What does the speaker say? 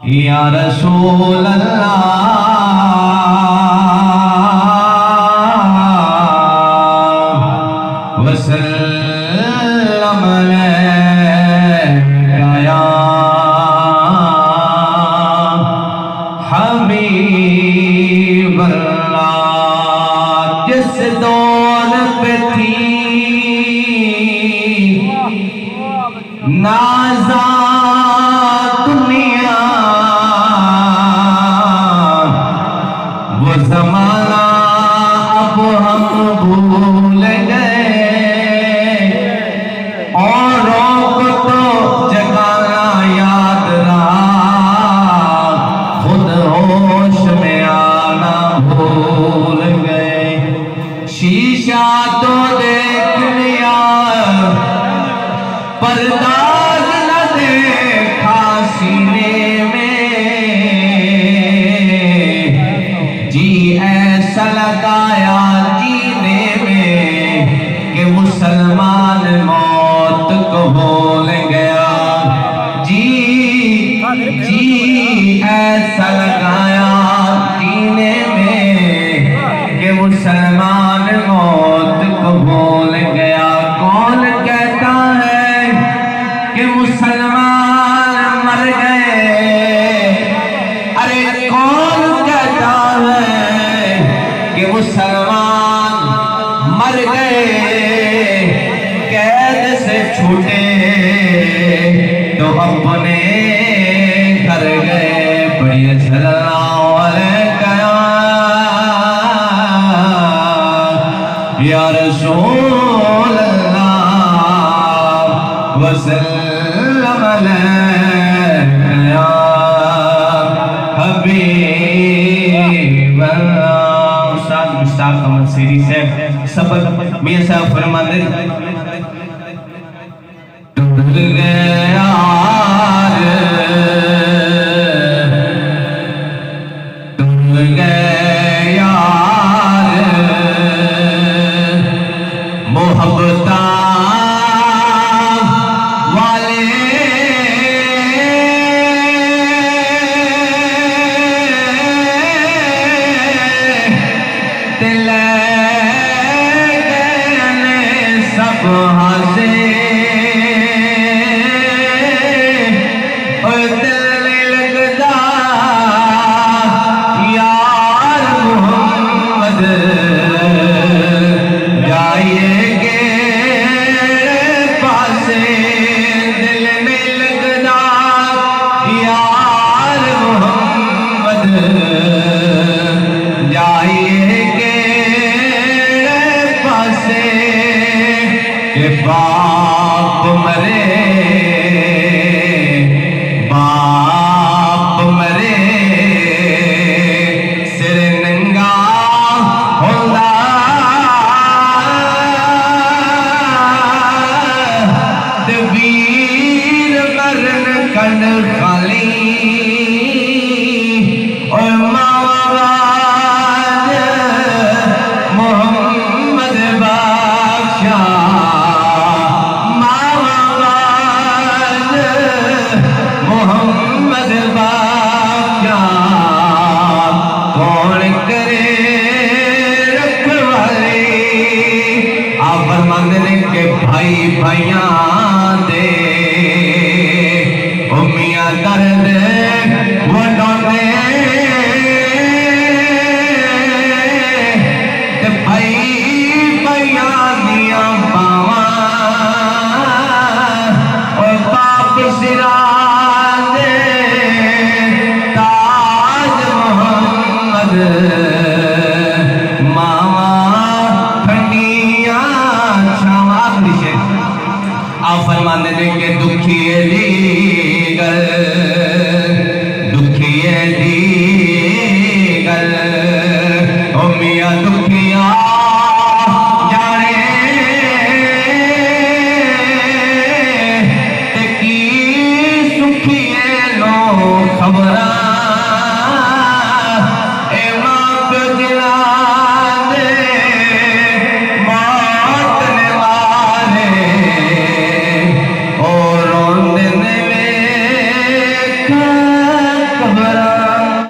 या रसूल अल्लाह वसल्लम अलैका या हबीब अल्लाह। जिस दौर पे थी नाज़ा दुनिया, वो ज़माना अब हम भूल गए। औरों को तो जगाना याद रहा, खुद होश में आना भूल गए। शीशा तो देख लिया पर दाग न देखा सीने में। जी ऐसा लगाया जीने में कि मुसलमान मौत को भूल गया। जी ऐसा लगाया जीने में कि मुसलमान मौत को भूल गया। कौन कहता है कि मुसलमान मर गए? अरे कौन कहता है कि मुसलमान मर गए? कैद से छूटे तो अपने घर गए। बढ़िया सल्लल्लाहु अलैका या रसूल अल्लाह वसल्लम अलैका या हबीब अल्लाह। उस्ताद मुश्ताक अहमद सीरी से सबक मियां साहब फरमाते टूट गया मोहब्बता वाले दिल गए सब हंसे। और दिल नहीं लगता यार मोहम्मद जाइए जाइए के पासे के बाप मरे सिर नंगा होंदा। वीर मरन कन खाली और मोहम्मद बादशाह मोहम्मद बादशाह कौन करे रखवाली। आप फरमाते के भाई भाइयां दे मियां दर्द वडाते भाई भैया दिया पावा और बाप सिरा दे ताज मोहम्मद मावा ठंडिया छावा। आप फरमाते थे कि दुखिए दी गल ओ मियां दुखिया जाने ते की सुखिए लो खबर